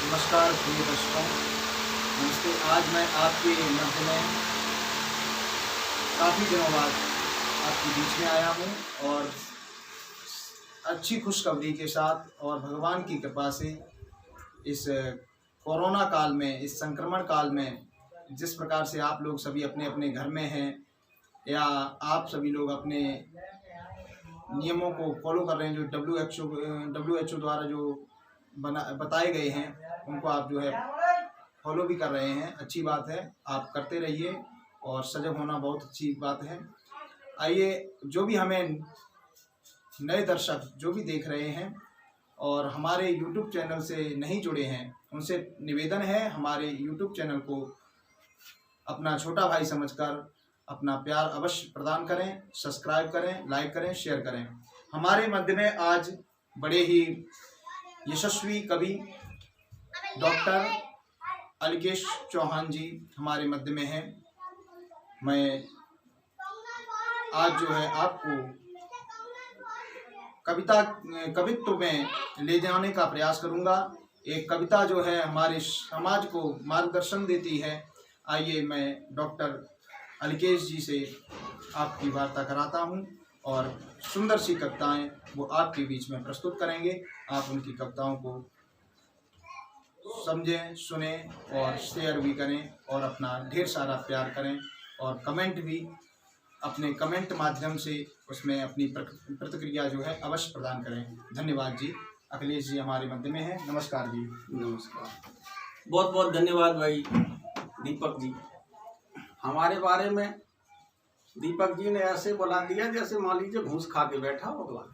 नमस्कार प्रिय दर्शकों, नमस्ते। आज मैं आपके मध्य में काफ़ी दिनों बाद आपके बीच में आया हूँ और अच्छी खुशखबरी के साथ और भगवान की कृपा से इस कोरोना काल में, इस संक्रमण काल में जिस प्रकार से आप लोग सभी अपने अपने घर में हैं या आप सभी लोग अपने नियमों को फॉलो कर रहे हैं, जो WHO द्वारा जो बताए गए हैं उनको आप जो है फॉलो भी कर रहे हैं। अच्छी बात है, आप करते रहिए और सजग होना बहुत अच्छी बात है। आइए, जो भी हमें नए दर्शक जो भी देख रहे हैं और हमारे YouTube चैनल से नहीं जुड़े हैं, उनसे निवेदन है हमारे YouTube चैनल को अपना छोटा भाई समझकर अपना प्यार अवश्य प्रदान करें, सब्सक्राइब करें, लाइक करें, शेयर करें। हमारे मध्य में आज बड़े ही यशस्वी कवि डॉक्टर अलकेश चौहान जी हमारे मध्य में हैं। मैं आज जो है आपको कवित्व में ले जाने का प्रयास करूंगा। एक कविता जो है हमारे समाज को मार्गदर्शन देती है। आइए, मैं डॉक्टर अलकेश जी से आपकी वार्ता कराता हूं और सुंदर सी कविताएं वो आपके बीच में प्रस्तुत करेंगे। आप उनकी कविताओं को समझें, सुने और शेयर भी करें और अपना ढेर सारा प्यार करें और कमेंट भी अपने कमेंट माध्यम से उसमें अपनी प्रतिक्रिया जो है अवश्य प्रदान करें। धन्यवाद जी। अखिलेश जी हमारे मध्य में हैं। नमस्कार जी। नमस्कार, बहुत बहुत धन्यवाद भाई दीपक जी। हमारे बारे में दीपक जी ने ऐसे बुला दिया जैसे मान लीजिए घूस खा के बैठा होगा।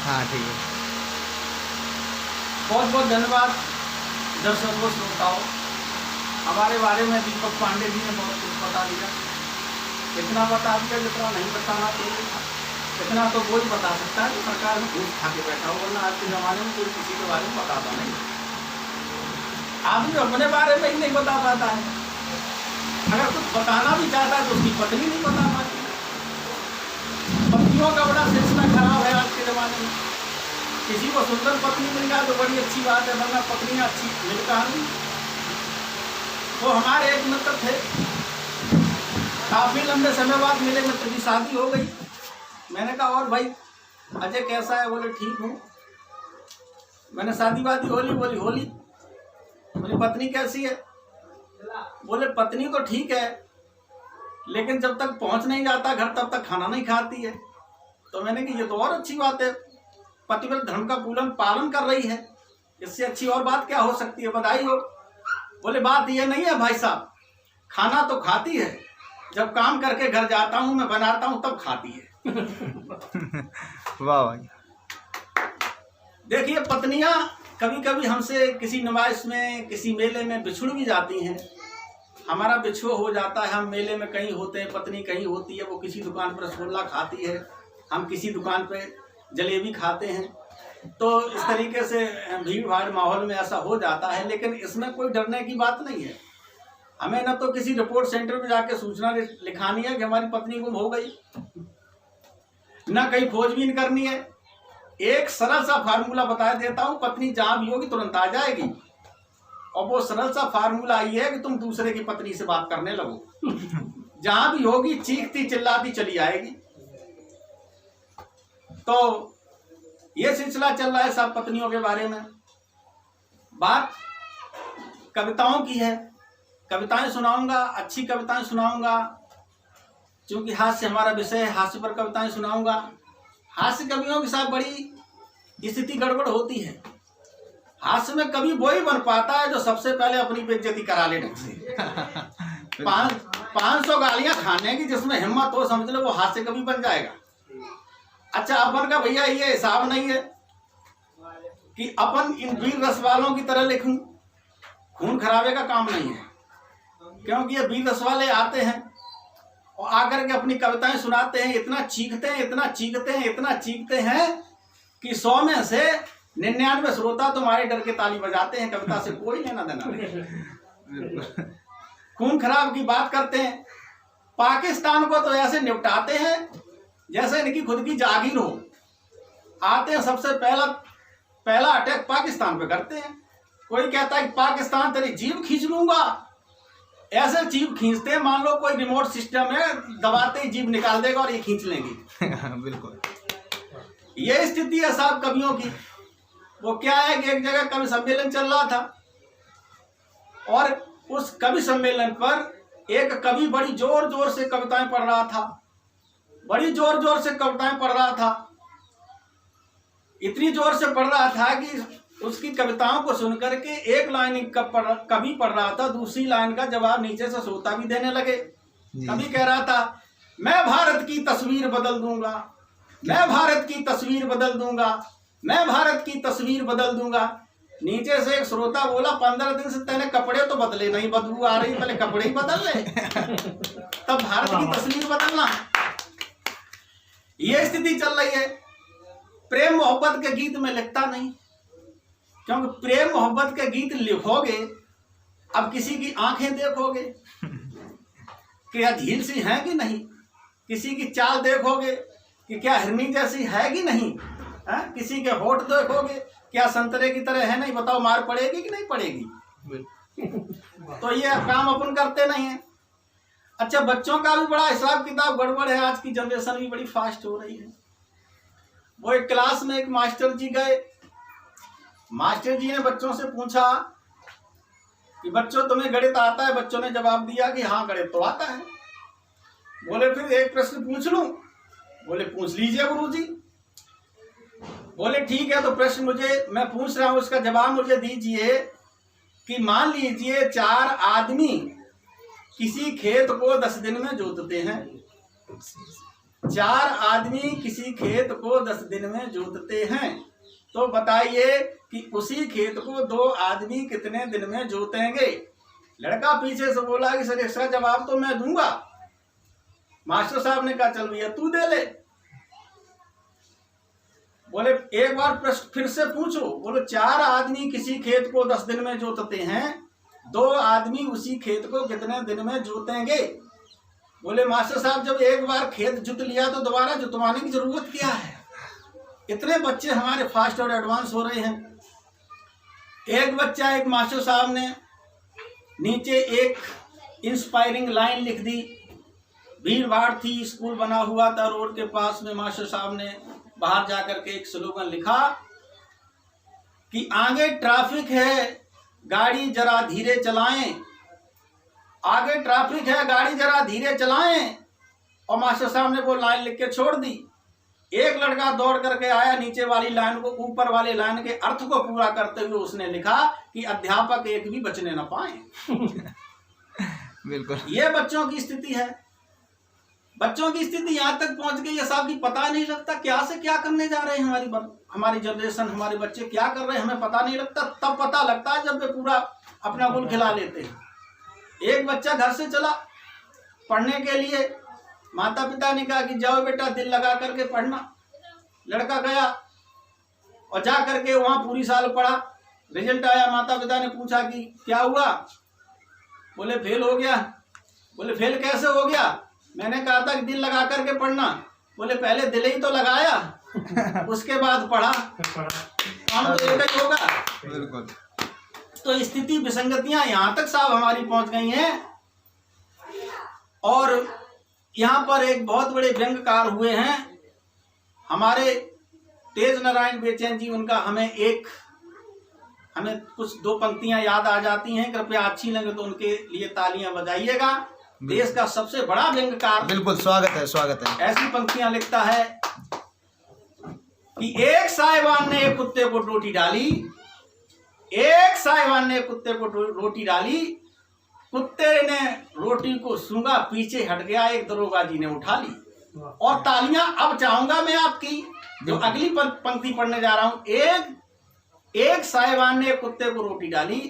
हाँ, ठीक है। बहुत बहुत धन्यवाद दर्शकों, श्रोताओं। हमारे बारे में दीपक पांडे जी ने बहुत कुछ बता दिया। इतना बता दिया जितना नहीं बताना चाहिए था। इतना तो कोई बता सकता है कि सरकार में घूस खा के बैठा हो, वरना आज के ज़माने में कोई किसी के बारे में बताता नहीं। आदमी अपने बारे में ही नहीं बता पाता है। अगर कुछ बताना भी चाहता है तो उसकी पत्नी नहीं बता पाती। पत्नियों का बड़ा सिलसिला खराब है आज के ज़माने में। किसी को सुंदर पत्नी मिल जाए तो बड़ी अच्छी बात है, वरना पत्नियाँ अच्छी मिलता नहीं। तो हमारे एक मित्र थे, काफ़ी लंबे समय बाद मिले, मित्र की शादी हो गई। मैंने कहा और भाई अजय कैसा है? बोले ठीक हूँ। मैंने शादी वादी होली बोली होली। बोली पत्नी कैसी है? बोले पत्नी तो ठीक है, लेकिन जब तक पहुँच नहीं जाता घर तब तक खाना नहीं खाती है। तो मैंने कहा ये तो और अच्छी बात है, पतिव्रत धर्म का पालन कर रही है। इससे अच्छी और बात क्या हो सकती है? बधाई हो। बोले बात ये नहीं है भाई साहब, खाना तो खाती है, जब काम करके घर जाता हूँ मैं बनाता हूँ तब खाती है। वाह भाई। देखिए, पत्नियां कभी कभी हमसे किसी नुमाइश में, किसी मेले में बिछुड़ भी जाती हैं। हमारा बिछुआ हो जाता है, हम मेले में कहीं होते हैं, पत्नी कहीं होती है, वो किसी दुकान पर रसगुल्ला खाती है, हम किसी दुकान पे जलेबी खाते हैं। तो इस तरीके से भीड़ भाड़ माहौल में ऐसा हो जाता है, लेकिन इसमें कोई डरने की बात नहीं है। हमें न तो किसी रिपोर्ट सेंटर में जाके सूचना लिखानी है कि हमारी पत्नी गुम हो गई, न कहीं खोजबीन करनी है। एक सरल सा फार्मूला बता देता हूँ, पत्नी जहाँ भी होगी तुरंत आ जाएगी। और वो सरल सा फार्मूला ये है कि तुम दूसरे की पत्नी से बात करने लगो। जहाँ भी होगी चीखती चिल्लाती चली आएगी। तो ये सिलसिला चल रहा है सब पत्नियों के बारे में। बात कविताओं की है, कविताएं सुनाऊंगा, अच्छी कविताएं सुनाऊंगा। क्योंकि हास्य हमारा विषय है, हास्य पर कविताएं सुनाऊंगा। हास्य कवियों के साथ बड़ी स्थिति गड़बड़ होती है। हास्य में कभी वो ही बन पाता है जो सबसे पहले अपनी बेइज्जती करा ले ढंग से। 500 गालियां खाने की जिसमें हिम्मत हो, समझ लो वो हास्य कवि बन जाएगा। अच्छा, अपन का भैया ये हिसाब नहीं है। कि अपन इन वीर रस वालों की तरह लिखूं, खून खराबे का काम नहीं है, क्योंकि ये वीर रस वाले आते हैं और आकर के अपनी कविताएं सुनाते हैं, इतना चीखते हैं, इतना चीखते हैं, इतना चीखते हैं कि 100 में से 99 श्रोता तुम्हारे डर के ताली बजाते हैं, कविता से कोई लेना देना नहीं। खून खराब की बात करते हैं, पाकिस्तान को तो ऐसे निपटाते हैं जैसे इनकी खुद की जागीर हो। आते हैं, सबसे पहला अटैक पाकिस्तान पे करते हैं। कोई कहता है कि पाकिस्तान तेरी जीभ खींच लूंगा, ऐसे जीभ खींचते हैं मान लो कोई रिमोट सिस्टम है, दबाते ही जीभ निकाल देगा और ये खींच लेंगे। बिल्कुल ये स्थिति है साहब कवियों की। वो क्या है कि एक जगह कवि सम्मेलन चल रहा था और उस कवि सम्मेलन पर एक कवि बड़ी जोर जोर से कविताएं पढ़ रहा था, बड़ी जोर जोर से कविताएं पढ़ रहा था। इतनी जोर से पढ़ रहा था कि उसकी कविताओं को सुनकर के एक लाइन कवि पढ़ रहा था, दूसरी लाइन का जवाब नीचे से श्रोता भी देने लगे। कवि कह रहा था, मैं भारत की तस्वीर बदल दूंगा, मैं भारत की तस्वीर बदल दूंगा, मैं भारत की तस्वीर बदल दूंगा। नीचे से एक श्रोता बोला, 15 दिन से तेने कपड़े तो बदले नहीं, बदबू आ रही, पहले कपड़े ही बदल ले तब भारत की तस्वीर बदलना। ये स्थिति चल रही है। प्रेम मोहब्बत के गीत में लिखता नहीं, क्योंकि प्रेम मोहब्बत के गीत लिखोगे, अब किसी की आंखें देखोगे कि यह झील सी है कि नहीं, किसी की चाल देखोगे कि क्या हिरनी जैसी है कि नहीं, किसी के होठ देखोगे क्या संतरे की तरह है, नहीं, बताओ मार पड़ेगी कि नहीं पड़ेगी। तो ये काम अपन करते नहीं है। अच्छा, बच्चों का भी बड़ा हिसाब किताब गड़बड़ है, आज की जनरेशन भी बड़ी फास्ट हो रही है। वो एक क्लास में एक मास्टर जी गए, मास्टर जी ने बच्चों से पूछा कि बच्चों तुम्हें गणित आता है? बच्चों ने जवाब दिया कि हाँ गणित तो आता है। बोले फिर एक प्रश्न पूछ लूं? बोले पूछ लीजिए गुरुजी। बोले ठीक है, तो प्रश्न मैं पूछ रहा हूं, उसका जवाब मुझे दीजिए कि मान लीजिए 4 आदमी किसी खेत को 10 दिन में जोतते हैं, 4 आदमी किसी खेत को 10 दिन में जोतते हैं, तो बताइए कि उसी खेत को 2 आदमी कितने दिन में जोतेंगे? लड़का पीछे से बोला कि सर इसका जवाब तो मैं दूंगा। मास्टर साहब ने कहा चल भैया तू दे ले। बोले एक बार प्रश्न फिर से पूछो। बोले 4 आदमी किसी खेत को 10 दिन में जोतते हैं, 2 आदमी उसी खेत को कितने दिन में जोतेंगे? बोले मास्टर साहब जब एक बार खेत जुत लिया तो दोबारा जुतवाने की जरूरत क्या है? इतने बच्चे हमारे फास्ट और एडवांस हो रहे हैं। एक बच्चा, एक मास्टर साहब ने नीचे एक इंस्पायरिंग लाइन लिख दी। भीड़ भाड़ थी, स्कूल बना हुआ था रोड के पास में। मास्टर साहब ने बाहर जाकर के एक स्लोगन लिखा कि आगे ट्रैफिक है, गाड़ी जरा धीरे चलाएं, आगे ट्रैफिक है, गाड़ी जरा धीरे चलाएं। और मास्टर साहब ने वो लाइन लिख के छोड़ दी। एक लड़का दौड़ करके आया, नीचे वाली लाइन को, ऊपर वाली लाइन के अर्थ को पूरा करते हुए उसने लिखा कि अध्यापक एक भी बचने न पाए। बिल्कुल, ये बच्चों की स्थिति है। बच्चों की स्थिति यहाँ तक पहुंच गई है साहब की पता नहीं लगता क्या से क्या करने जा रहे हैं। हमारी जनरेशन, हमारे बच्चे क्या कर रहे हैं हमें पता नहीं लगता। तब पता लगता है जब वे पूरा अपना गुल खिला लेते हैं। एक बच्चा घर से चला पढ़ने के लिए, माता पिता ने कहा कि जाओ बेटा दिल लगा करके पढ़ना। लड़का गया और जा करके वहाँ पूरी साल पढ़ा। रिजल्ट आया, माता पिता ने पूछा कि क्या हुआ? बोले फेल हो गया। बोले फेल कैसे हो गया? मैंने कहा था कि दिल लगा करके पढ़ना। बोले पहले दिल ही तो लगाया उसके बाद पढ़ा, काम तो एक ही होगा। बिल्कुल। तो स्थिति विसंगतियां यहाँ तक साहब हमारी पहुंच गई हैं। और यहाँ पर एक बहुत बड़े व्यंग्यकार हुए हैं हमारे तेज नारायण बेचैन जी। उनका हमें कुछ 2 पंक्तियां याद आ जाती हैं, कृपया अच्छी लगे तो उनके लिए तालियां बजाइएगा। देश का सबसे बड़ा व्यंग्यकार, बिल्कुल, स्वागत है। ऐसी पंक्तियां लिखता है कि एक साहिबान ने एक कुत्ते को रोटी डाली, एक साहिबान ने कुत्ते को रोटी डाली, कुत्ते ने रोटी को सूंघा, पीछे हट गया, एक दरोगा जी ने उठा ली। और तालियां अब चाहूंगा मैं आपकी, जो अगली पंक्ति पढ़ने जा रहा हूं। एक एक साहिबान ने कुत्ते को रोटी डाली,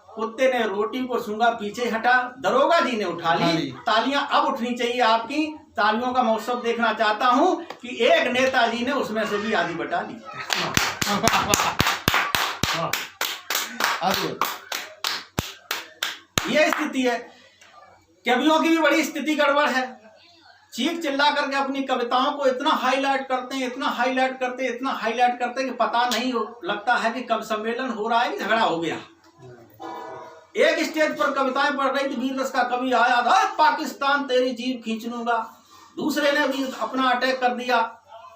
कुत्ते ने रोटी को सूंघा, पीछे हटा, दरोगा जी ने उठा ली। तालियां अब उठनी चाहिए आपकी, तालियों का महोत्सव देखना चाहता हूं कि एक नेताजी ने उसमें से भी आधी बटा ली। ये स्थिति है। कवियों की भी बड़ी स्थिति गड़बड़ है, चीख चिल्ला करके अपनी कविताओं को इतना हाईलाइट करते हैं, इतना हाईलाइट करते हैं, इतना हाईलाइट करते हैं कि पता नहीं लगता है कि कब सम्मेलन हो रहा है कि झगड़ा हो गया। एक स्टेज पर कविताएं पढ़ रही थी, वीर रस का कवि आया था, पाकिस्तान तेरी जीभ खींच लूंगा। दूसरे ने भी अपना अटैक कर दिया।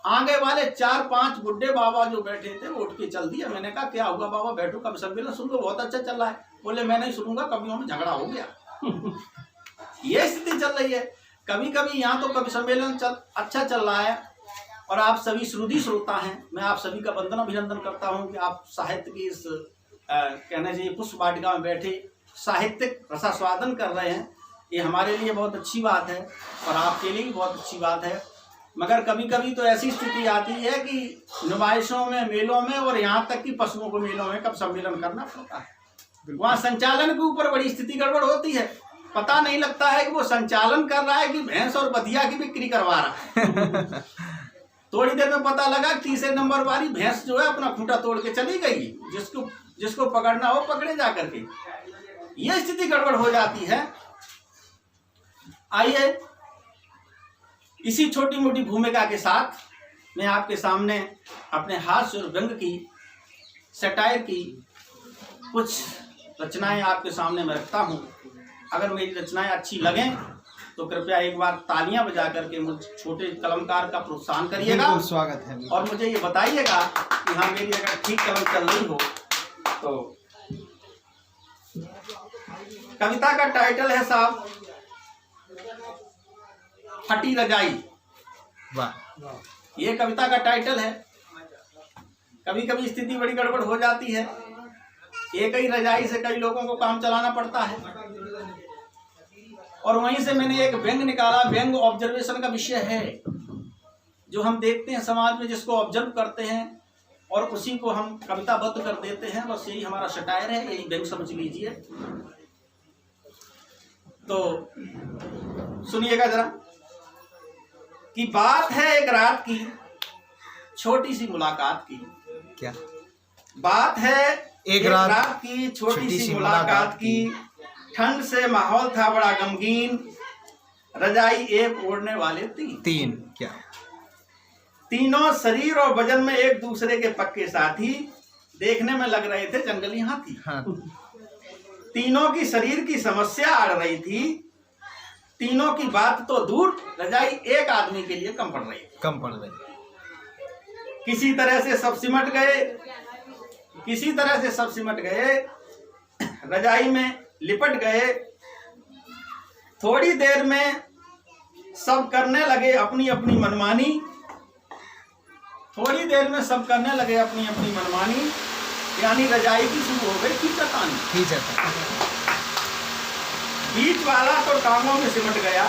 आगे वाले 4-5 बुड्ढे बाबा जो बैठे थे वो उठ के चल दिया। मैंने कहा क्या हुआ बाबा, बैठो, कवि सम्मेलन सुन लो, बहुत अच्छा चल रहा है। बोले मैं नहीं सुनूंगा, कवियों में झगड़ा हो गया। ये स्थिति चल रही है। कभी कभी यहाँ तो कवि सम्मेलन अच्छा चल रहा है और आप सभी श्रुति श्रोता हैं, मैं आप सभी का वंदन अभिनंदन करता हूँ कि आप साहित्य की इस कहना चाहिए पुष्प वाटिका में बैठे साहित्यिक रसास्वादन कर रहे हैं। ये हमारे लिए बहुत अच्छी बात है और आपके लिए भी बहुत अच्छी बात है। मगर कभी कभी तो ऐसी स्थिति आती है कि नुमाइशों में, मेलों में और यहाँ तक कि पशुओं को मेलों में कब सम्मेलन करना पड़ता है, वहाँ संचालन के ऊपर बड़ी स्थिति गड़बड़ होती है। पता नहीं लगता है कि वो संचालन कर रहा है कि भैंस और बधिया की बिक्री करवा रहा है। थोड़ी देर में पता लगा तीसरे नंबर वाली भैंस जो है अपना खूंटा तोड़ के चली गई। जिसको पकड़ना हो पकड़े जा करके। ये स्थिति गड़बड़ हो जाती है। आइए इसी छोटी मोटी भूमिका के साथ मैं आपके सामने अपने हास्य और व्यंग की, सटायर की कुछ रचनाएं आपके सामने मैं रखता हूं। अगर मेरी रचनाएं अच्छी लगें तो कृपया एक बार तालियां बजा करके मुझ छोटे कलमकार का प्रोत्साहन करिएगा। स्वागत है। और मुझे ये बताइएगा कि हाँ मेरी अगर ठीक कलम चल रही हो तो। कविता का टाइटल है साहब फटी रजाई। वाह। ये कविता का टाइटल है। कभी कभी स्थिति बड़ी गड़बड़ हो जाती है, एक ही रजाई से कई लोगों को काम चलाना पड़ता है। और वहीं से मैंने एक व्यंग निकाला। व्यंग ऑब्जर्वेशन का विषय है, जो हम देखते हैं समाज में, जिसको ऑब्जर्व करते हैं और उसी को हम कविताबद्ध कर देते हैं। बस यही हमारा सटायर है, यही व्यंग समझ लीजिए। तो सुनिएगा जरा कि बात है एक रात की, छोटी सी मुलाकात की। क्या बात है एक रात की छोटी सी मुलाकात की। ठंड से माहौल था बड़ा गमगीन, रजाई एक ओढ़ने वाले तीन। क्या तीनों शरीर और वजन में एक दूसरे के पक्के साथी, देखने में लग रहे थे जंगली हाथी। तीनों की शरीर की समस्या अड़ रही थी, तीनों की बात तो दूर, रजाई एक आदमी के लिए कम पड़ रही। किसी तरह से सब सिमट गए, रजाई में लिपट गए। थोड़ी देर में सब करने लगे अपनी अपनी मनमानी। यानी रजाई की शुरू हो गई खींचातानी। बीच वाला तो टांगों में सिमट गया,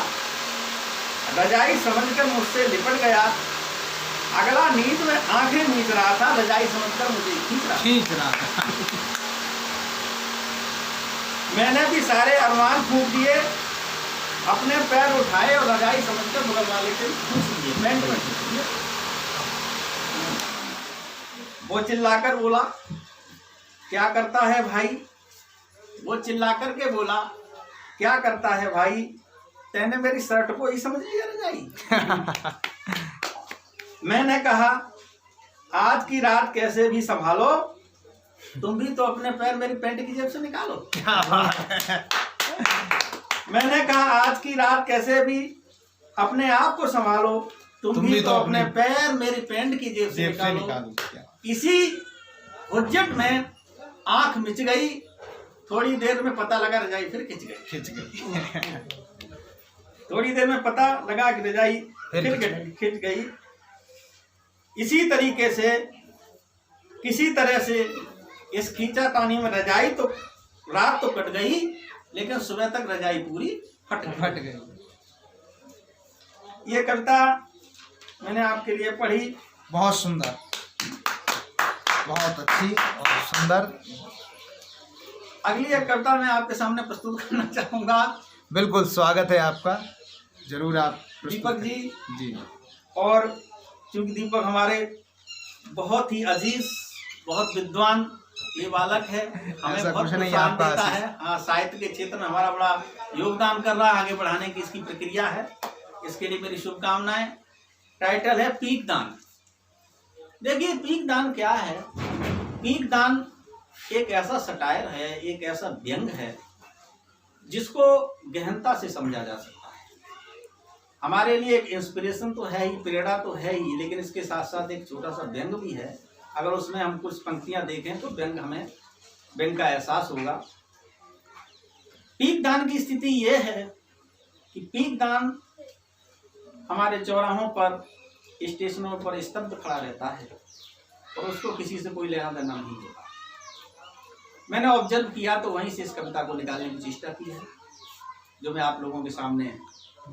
रजाई समझकर मुझसे लिपट गया। अगला नींद में आंखें मीच रहा था, रजाई समझकर मुझे खींच रहा था। मैंने भी सारे अरमान फूंक दिए, अपने पैर उठाए और रजाई समझकर बगल वाले के खींच लिए, पैंट में खींच लिए। वो चिल्लाकर बोला क्या करता है भाई? क्या करता है भाई? तेने मेरी शर्ट को ही समझ लिया रजाई। मैंने कहा आज की रात कैसे भी संभालो, तुम भी तो अपने पैर मेरी पैंट की जेब से निकालो। क्या बात है। मैंने कहा आज की रात कैसे भी अपने आप को संभालो, तुम भी तो अपने पैर मेरी पैंट की जेब से निकालो। इसी हुज्जत में आंख मिच गई। थोड़ी देर में पता लगा रजाई फिर खिंच गई। थोड़ी देर में पता लगा कि रजाई फिर खिंच गई। इसी तरीके से किसी तरह से इस खींचातानी में रजाई तो रात तो कट गई, लेकिन सुबह तक रजाई पूरी फट गई। ये कविता मैंने आपके लिए पढ़ी। बहुत सुंदर। बहुत अच्छी और सुंदर। अगली एक कविता मैं आपके सामने प्रस्तुत करना चाहूँगा। बिल्कुल स्वागत है आपका, जरूर आप दीपक जी। जी। और चूंकि दीपक हमारे बहुत ही अजीज, बहुत विद्वान ये बालक है, हमें बहुत प्रोत्साहन देता है। हाँ, साहित्य के क्षेत्र में हमारा बड़ा योगदान कर रहा है, आगे बढ़ाने की इसकी प्रक्रिया है, इसके लिए मेरी शुभकामनाएं। टाइटल है पीक दान। देखिए पीक दान क्या है। पीक दान एक ऐसा सटायर है, एक ऐसा व्यंग है जिसको गहनता से समझा जा सकता है। हमारे लिए एक इंस्पिरेशन तो है ही, प्रेरणा तो है ही, लेकिन इसके साथ साथ एक छोटा सा व्यंग भी है। अगर उसमें हम कुछ पंक्तियां देखें तो व्यंग का एहसास होगा। पीक दान की स्थिति ये है कि पीक दान हमारे चौराहों पर, स्टेशनों पर स्तब्ध खड़ा रहता है और उसको किसी से कोई लेना देना नहीं होता। मैंने ऑब्जर्व किया तो वहीं से इस कविता को निकालने की चेष्टा की है, जो मैं आप लोगों के सामने,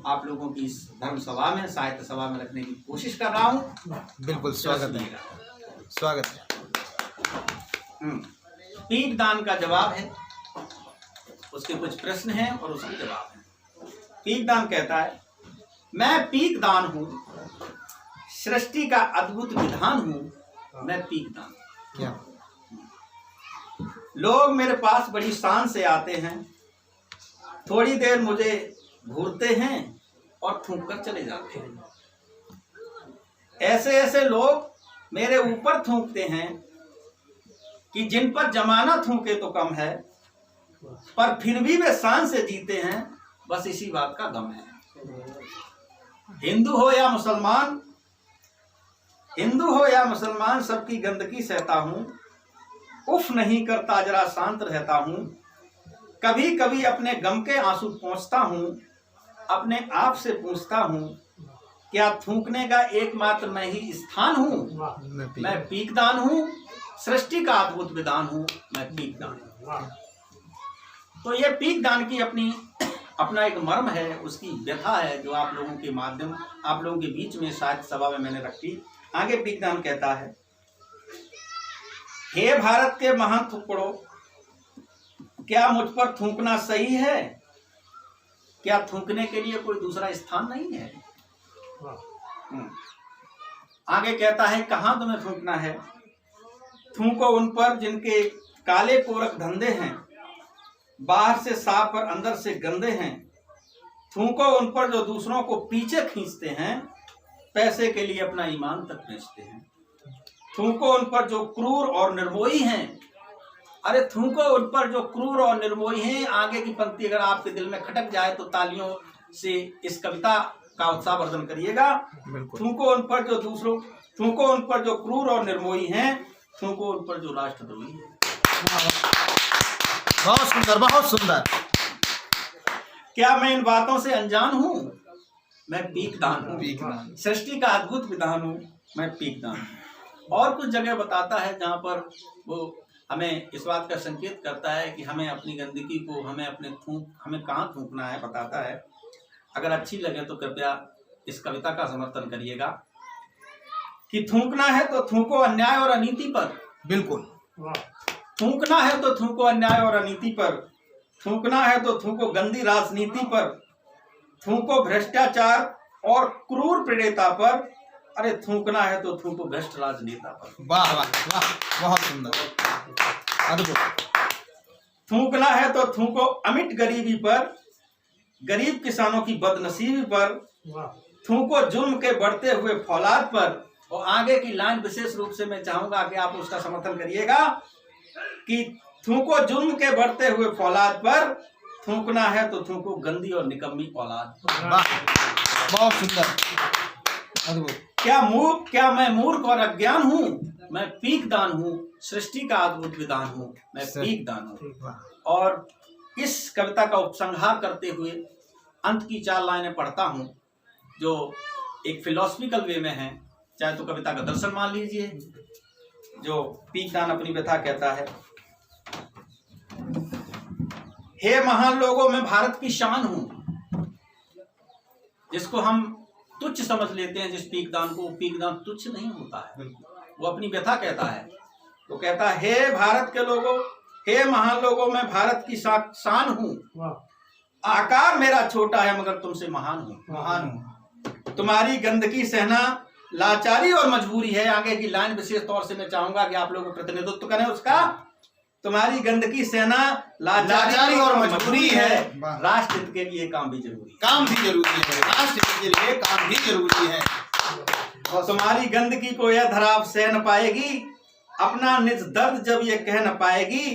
आप लोगों की इस धर्म सभा में, साहित्य सभा में रखने की कोशिश कर रहा हूँ। बिल्कुल स्वागत है, स्वागत है। पीक दान का जवाब है, उसके कुछ प्रश्न हैं और उसके जवाब हैं। पीक दान कहता है, मैं पीक दान हूँ, सृष्टि का अद्भुत विधान हूँ, मैं पीक दान। क्या लोग मेरे पास बड़ी शान से आते हैं, थोड़ी देर मुझे घूरते हैं और थूक कर चले जाते हैं। ऐसे ऐसे लोग मेरे ऊपर थूकते हैं कि जिन पर जमाना थूके तो कम है, पर फिर भी वे शान से जीते हैं, बस इसी बात का गम है। हिंदू हो या मुसलमान सबकी गंदगी सहता हूँ, उफ नहीं करता, जरा शांत रहता हूँ। कभी कभी अपने गम के आंसू पोंछता हूँ, अपने आप से पूछता हूँ, क्या थूकने का एकमात्र मैं ही स्थान हूँ? मैं पीक दान हूँ, सृष्टि का अद्भुत विधान हूँ, मैं पीक दान हूँ। तो ये पीक दान की अपना एक मर्म है, उसकी व्यथा है, जो आप लोगों के माध्यम, आप लोगों के बीच में साहित्य सभा में मैंने रखी। आगे पीक दान कहता है, हे भारत के महान टुकड़ों, क्या मुझ पर थूकना सही है? क्या थूकने के लिए कोई दूसरा स्थान नहीं है? आगे कहता है, कहाँ तुम्हें थूकना है? थूको उन पर जिनके काले कोरख धंधे हैं, बाहर से साफ पर अंदर से गंदे हैं। थूको उन पर जो दूसरों को पीछे खींचते हैं, पैसे के लिए अपना ईमान तक बेचते हैं। थूको उन पर जो क्रूर और निर्मोही हैं। अरे थूको उन पर जो क्रूर और निर्मोही हैं। आगे की पंक्ति अगर आपके दिल में खटक जाए तो तालियों से इस कविता का उत्साहवर्धन करिएगा। थूको उन पर जो क्रूर और निर्मोही हैं, थूको उन पर जो राष्ट्रद्रोही हैं। बहुत सुंदर, बहुत सुंदर। क्या मैं इन बातों से अनजान हूँ? मैं पीक दान हूँ, सृष्टि का अद्भुत विधान हूँ, मैं पीक दान हूँ। और कुछ जगह बताता है जहाँ पर वो हमें इस बात का संकेत करता है कि हमें अपनी गंदगी को, हमें कहाँ थूकना है बताता है। अगर अच्छी लगे तो कृपया इस कविता का समर्थन करिएगा कि थूकना है तो थूको अन्याय और अनीति पर। बिल्कुल, थूकना है तो थूको अन्याय और अनीति पर, थूकना है तो थूको गंदी राजनीति पर, थूको भ्रष्टाचार और क्रूर प्रेरिता पर। अरे थूकना है तो थूको भ्रष्ट राजनेता पर। वाह वाह वाह, बहुत सुंदर, अद्भुत। थूकना है तो थूको अमिट गरीबी पर, गरीब किसानों की बदनसीबी पर, थूको जुल्म के बढ़ते हुए फौलाद पर। और आगे की लाइन विशेष रूप से मैं चाहूंगा कि आप उसका समर्थन करिएगा कि थूको जुल्म के बढ़ते हुए फौलाद पर, थूकना है तो थूको गंदी और निकम्मी औलाद। बहुत सुंदर, अद्भुत। क्या मैं मूर्ख और अज्ञान हूँ? मैं पीक दान हूँ, सृष्टि का अद्भुत विधान हूँ, मैं पीक दान हूँ। और इस कविता का उपसंहार करते हुए अंत की 4 लाइनें पढ़ता हूँ, जो एक फिलोसफिकल वे में है, चाहे तो कविता का दर्शन मान लीजिए, जो पीक दान अपनी व्यथा कहता है। हे महान लोगों, मैं भारत की शान हूँ। जिसको हम तुच्छ समझ लेते हैं, जिस पीक दान को, पीक दान तुच्छ नहीं होता है, वो अपनी व्यथा कहता है। तो कहता, हे भारत के लोगों, हे महान लोगों, मैं भारत की शान हूँ। आकार मेरा छोटा है मगर तुमसे महान हूँ। तुम्हारी गंदगी सहना लाचारी और मजबूरी है। आगे की लाइन विशेष तौर से मैं चाहूंगा कि आप लोग प्रतिनिधित्व करें उसका। तुम्हारी गंदगी सहना लाचारी और मजबूरी है, राष्ट्र हित के लिए काम भी जरूरी है। काम भी जरूरी है, राष्ट्र हित के लिए काम भी जरूरी है। और तुम्हारी गंदगी को यह धरा सह न पाएगी, अपना निज दर्द जब ये कह न पाएगी,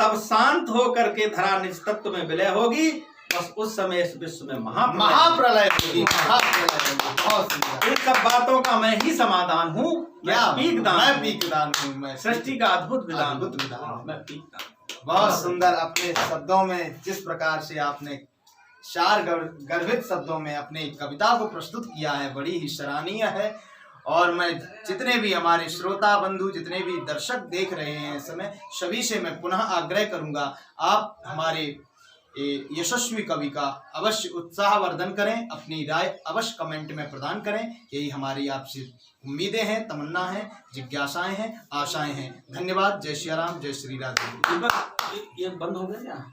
तब शांत हो करके धरा निज तत्व में विलय होगी। बस उस समय इस विश्व में महाप्रलय होगी। बहुत सुंदर। इन सब बातों का मैं ही समाधान हूँ। मैं पीकदान हूँ। मैं सृष्टि का अद्भुत विधान मैं पीकदान। बहुत सुंदर। अपने शब्दों में जिस प्रकार से आपने चार गर्भित शब्दों में अपने कविता को प्रस्तुत किया है, बड़ी ही सराहनीय है। और मैं जितने भी हमारे श्रोता बंधु, जितने भी दर्शक देख रहे हैं इस समय, सभी से मैं पुनः आग्रह करूंगा, आप हमारे यशस्वी कवि का अवश्य उत्साहवर्धन करें, अपनी राय अवश्य कमेंट में प्रदान करें। यही हमारी आपसे उम्मीदें हैं, तमन्ना है, जिज्ञासाएं हैं, आशाएं हैं। धन्यवाद। जय श्री राम, जय श्री राधे। ये बंद हो गया क्या?